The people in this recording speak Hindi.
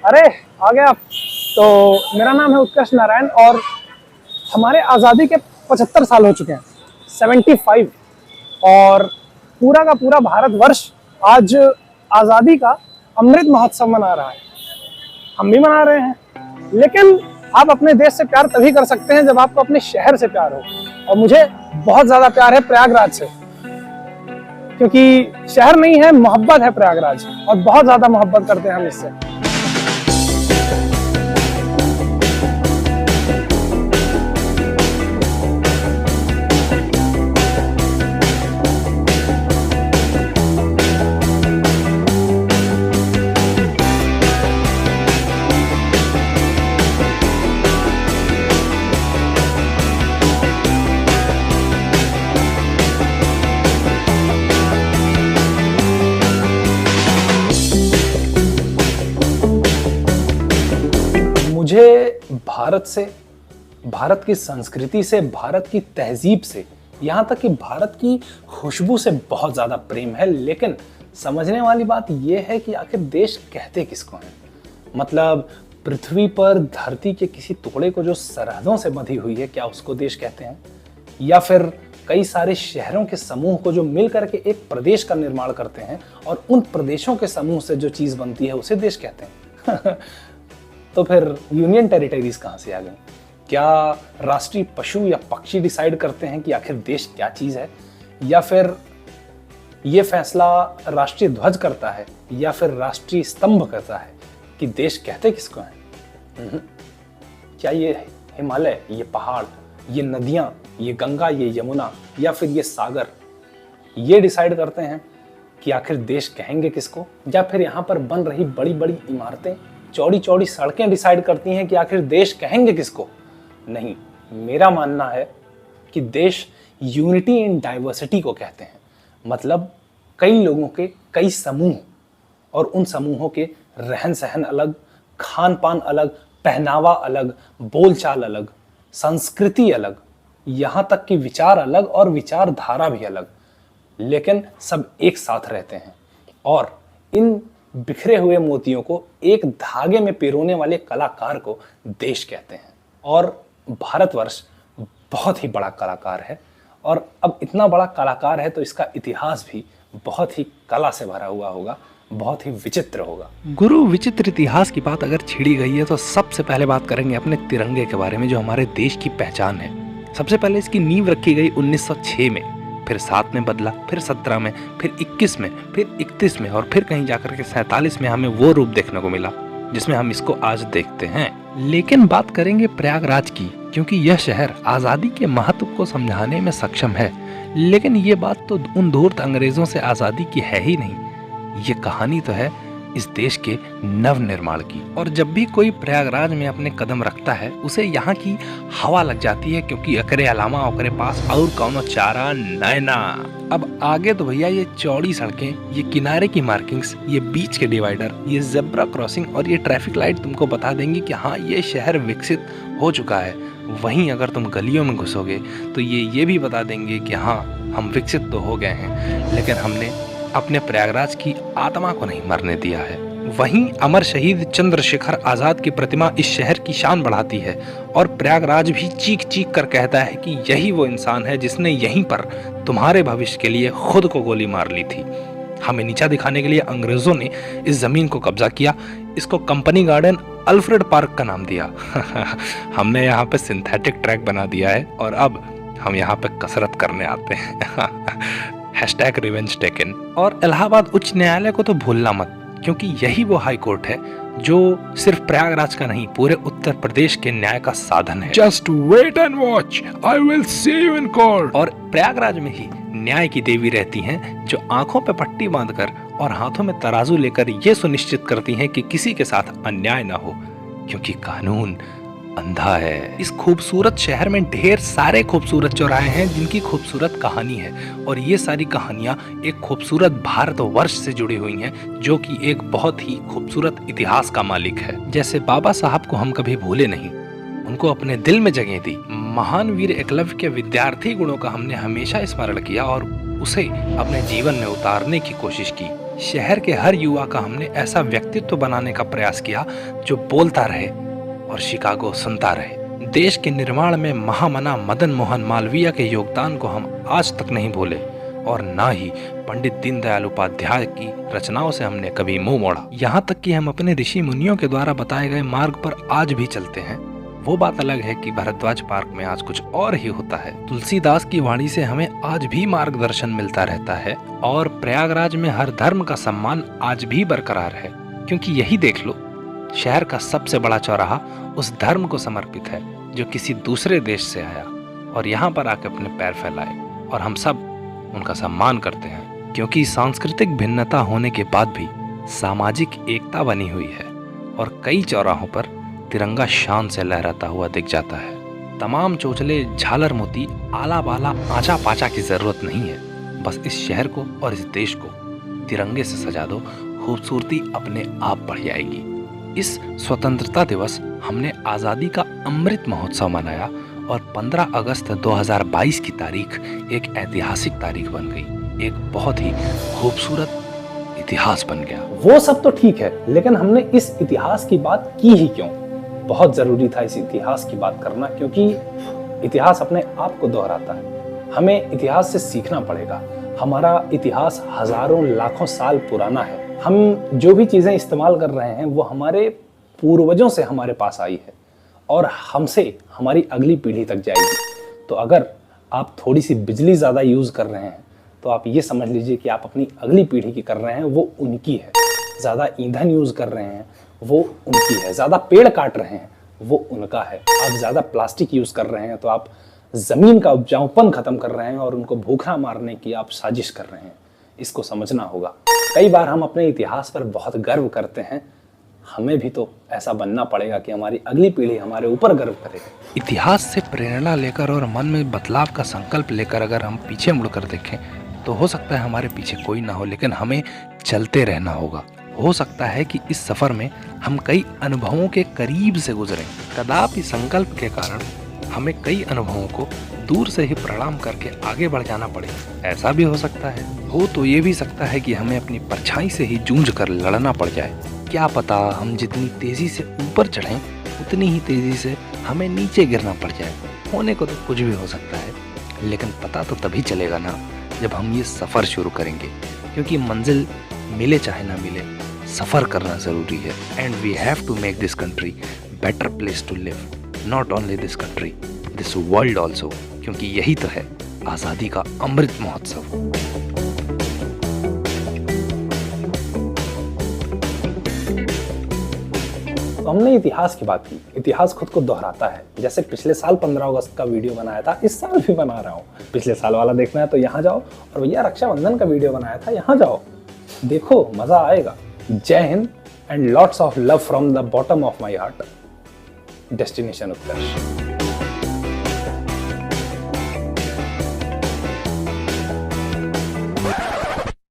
अरे आ गया आप। तो मेरा नाम है उत्कर्ष नारायण और हमारे आज़ादी के 75 साल हो चुके हैं, 75। और पूरा का पूरा भारतवर्ष आज आज़ादी का अमृत महोत्सव मना रहा है। हम भी मना रहे हैं, लेकिन आप अपने देश से प्यार तभी कर सकते हैं जब आपको अपने शहर से प्यार हो। और मुझे बहुत ज़्यादा प्यार है प्रयागराज से, क्योंकि शहर नहीं है, मोहब्बत है प्रयागराज, और बहुत ज़्यादा मोहब्बत करते हैं हम इससे। मुझे भारत से, भारत की संस्कृति से, भारत की तहजीब से, यहाँ तक कि भारत की खुशबू से बहुत ज़्यादा प्रेम है। लेकिन समझने वाली बात यह है कि आखिर देश कहते किसको हैं। मतलब पृथ्वी पर धरती के किसी टुकड़े को जो सरहदों से बंधी हुई है, क्या उसको देश कहते हैं? या फिर कई सारे शहरों के समूह को जो मिल करके एक प्रदेश का निर्माण करते हैं और उन प्रदेशों के समूह से जो चीज़ बनती है उसे देश कहते हैं? तो फिर यूनियन टेरिटरीज कहाँ से आ गई? क्या राष्ट्रीय पशु या पक्षी डिसाइड करते हैं कि आखिर देश क्या चीज़ है? या फिर ये फैसला राष्ट्रीय ध्वज करता है या फिर राष्ट्रीय स्तंभ करता है कि देश कहते किसको हैं? क्या ये हिमालय, ये पहाड़, ये नदियाँ, ये गंगा, ये यमुना या फिर ये सागर, ये डिसाइड करते हैं कि आखिर देश कहेंगे किसको? या फिर यहाँ पर बन रही बड़ी बड़ी इमारतें, चौड़ी चौड़ी सड़कें डिसाइड करती हैं कि आखिर देश कहेंगे किसको? नहीं, मेरा मानना है कि देश यूनिटी इन डाइवर्सिटी को कहते हैं। मतलब कई लोगों के कई समूह, और उन समूहों के रहन सहन अलग, खान पान अलग, पहनावा अलग, बोलचाल अलग, संस्कृति अलग, यहाँ तक कि विचार अलग और विचारधारा भी अलग, लेकिन सब एक साथ रहते हैं। और इन बिखरे हुए मोतियों को एक धागे में पिरोने वाले कलाकार को देश कहते हैं। और भारतवर्ष बहुत ही बड़ा कलाकार है, और अब इतना बड़ा कलाकार है तो इसका इतिहास भी बहुत ही कला से भरा हुआ होगा, बहुत ही विचित्र होगा। गुरु, विचित्र इतिहास की बात अगर छिड़ी गई है तो सबसे पहले बात करेंगे अपने तिरंगे के बारे में, जो हमारे देश की पहचान है। सबसे पहले इसकी नींव रखी गई 1906 में, फिर 7 में बदला, फिर 17 में, फिर 21 में, फिर 31 में, और फिर कहीं जाकर के 47 में हमें वो रूप देखने को मिला जिसमें हम इसको आज देखते हैं। लेकिन बात करेंगे प्रयागराज की, क्योंकि यह शहर आज़ादी के महत्व को समझाने में सक्षम है। लेकिन ये बात तो उन धूर्त अंग्रेजों से आज़ादी की है ही नहीं, ये कहानी तो है इस देश के नव निर्माण की। और जब भी कोई प्रयागराज में अपने कदम रखता है उसे यहाँ की हवा लग जाती है, क्योंकि अकरे अलावा ओकरे पास और कौनो चारा नैना। अब आगे तो भैया ये चौड़ी सड़कें, ये किनारे की मार्किंग्स, ये बीच के डिवाइडर, ये जेब्रा क्रॉसिंग और ये ट्रैफिक लाइट तुमको बता देंगी कि हाँ, ये शहर विकसित हो चुका है। वहीं अगर तुम गलियों में घुसोगे तो ये भी बता देंगे कि हाँ, हम विकसित तो हो गए हैं, लेकिन हमने अपने प्रयागराज की आत्मा को नहीं मरने दिया है। वहीं अमर शहीद चंद्रशेखर आजाद की प्रतिमा इस शहर की शान बढ़ाती है, और प्रयागराज भी चीख चीख कर कहता है कि यही वो इंसान है जिसने यहीं पर तुम्हारे भविष्य के लिए खुद को गोली मार ली थी। हमें नीचा दिखाने के लिए अंग्रेजों ने इस जमीन को कब्जा किया, इसको कंपनी गार्डन अल्फ्रेड पार्क का नाम दिया। हमने यहाँ पे सिंथेटिक ट्रैक बना दिया है और अब हम यहाँ पे कसरत करने आते हैं। #Revenge taken. और इलाहाबाद उच्च न्यायालय को तो भूलना मत, क्योंकि यही वो हाई कोर्ट है जो सिर्फ प्रयागराज का नहीं, पूरे उत्तर प्रदेश के न्याय का साधन है। Just wait and watch. I will see you in court. और प्रयागराज में ही न्याय की देवी रहती हैं, जो आंखों पे पट्टी बांधकर और हाथों में तराजू लेकर ये सुनिश्चित करती हैं कि किसी के साथ अन्याय ना हो, क्योंकि कानून अंधा है। इस खूबसूरत शहर में ढेर सारे खूबसूरत चौराहे हैं जिनकी खूबसूरत कहानी है, और ये सारी कहानियां एक खूबसूरत भारतवर्ष से जुड़ी हुई हैं, जो कि एक बहुत ही खूबसूरत इतिहास का मालिक है। जैसे बाबा साहब को हम कभी भूले नहीं, उनको अपने दिल में जगह दी। महान वीर एकलव्य के विद्यार्थी गुणों का हमने हमेशा स्मरण किया और उसे अपने जीवन में उतारने की कोशिश की। शहर के हर युवा का हमने ऐसा व्यक्तित्व बनाने का प्रयास किया जो बोलता रहे और शिकागो सुनता रहे। देश के निर्माण में महामना मदन मोहन मालवीय के योगदान को हम आज तक नहीं भूले और ना ही पंडित दीनदयाल उपाध्याय की रचनाओं से हमने कभी मुंह मोड़ा। यहाँ तक कि हम अपने ऋषि मुनियों के द्वारा बताए गए मार्ग पर आज भी चलते हैं। वो बात अलग है कि भारद्वाज पार्क में आज कुछ और ही होता है। तुलसीदास की वाणी से हमें आज भी मार्गदर्शन मिलता रहता है और प्रयागराज में हर धर्म का सम्मान आज भी बरकरार है, क्योंकि यही देख लो, शहर का सबसे बड़ा चौराहा उस धर्म को समर्पित है जो किसी दूसरे देश से आया और यहाँ पर आके अपने पैर फैलाए और हम सब उनका सम्मान करते हैं, क्योंकि सांस्कृतिक भिन्नता होने के बाद भी सामाजिक एकता बनी हुई है और कई चौराहों पर तिरंगा शान से लहराता हुआ दिख जाता है। तमाम चोचले, झालर मोती, आला बाला, आचा पाचा की जरूरत नहीं है। बस इस शहर को और इस देश को तिरंगे से सजा दो, खूबसूरती अपने आप बढ़ जाएगी। इस स्वतंत्रता दिवस हमने आज़ादी का अमृत महोत्सव मनाया और 15 अगस्त 2022 की तारीख एक ऐतिहासिक तारीख बन गई। एक बहुत ही खूबसूरत इतिहास बन गया। वो सब तो ठीक है, लेकिन हमने इस इतिहास की बात की ही क्यों? बहुत जरूरी था इस इतिहास की बात करना, क्योंकि इतिहास अपने आप को दोहराता है। हमें इतिहास से सीखना पड़ेगा। हमारा इतिहास हजारों लाखों साल पुराना है। हम जो भी चीजें इस्तेमाल कर रहे हैं वो हमारे पूर्वजों से हमारे पास आई है और हमसे हमारी अगली पीढ़ी तक जाएगी। तो अगर आप थोड़ी सी बिजली ज़्यादा यूज़ कर रहे हैं तो आप ये समझ लीजिए कि आप अपनी अगली पीढ़ी की कर रहे हैं, वो उनकी है। ज़्यादा ईंधन यूज़ कर रहे हैं वो उनकी है। ज़्यादा पेड़ काट रहे हैं वो उनका है। आप ज़्यादा प्लास्टिक यूज़ कर रहे हैं तो आप ज़मीन का उपजाऊपन ख़त्म कर रहे हैं और उनको भूखा मारने की आप साजिश कर रहे हैं। इसको समझना होगा। कई बार हम अपने इतिहास पर बहुत गर्व करते हैं, हमें भी तो ऐसा बनना पड़ेगा कि हमारी अगली पीढ़ी हमारे ऊपर गर्व करे। इतिहास से प्रेरणा लेकर और मन में बदलाव का संकल्प लेकर अगर हम पीछे मुड़कर देखें तो हो सकता है हमारे पीछे कोई ना हो, लेकिन हमें चलते रहना होगा। हो सकता है कि इस सफर में हम कई अनुभवों के करीब से गुजरें। कदापि संकल्प के कारण हमें कई अनुभवों को दूर से ही प्रणाम करके आगे बढ़ जाना पड़े। ऐसा भी हो सकता है। हो तो ये भी सकता है कि हमें अपनी परछाई से ही जूझ कर लड़ना पड़ जाए। क्या पता हम जितनी तेजी से ऊपर चढ़ें उतनी ही तेजी से हमें नीचे गिरना पड़ जाए। होने को तो कुछ भी हो सकता है, लेकिन पता तो तभी चलेगा ना जब हम ये सफ़र शुरू करेंगे, क्योंकि मंजिल मिले चाहे ना मिले, सफ़र करना ज़रूरी है। And we have to make this country better place to live, not only this country, this world also, क्योंकि यही तो है आज़ादी का अमृत महोत्सव। तो हमने इतिहास की बात की। इतिहास खुद को दोहराता है। जैसे पिछले साल 15 अगस्त का वीडियो बनाया था, इस साल भी बना रहा हूँ। पिछले साल वाला देखना है तो यहाँ जाओ, और भैया रक्षाबंधन का वीडियो बनाया था, यहाँ जाओ, देखो, मजा आएगा। जय Hind and lots of love from the bottom of my heart. Destination Utkarsh.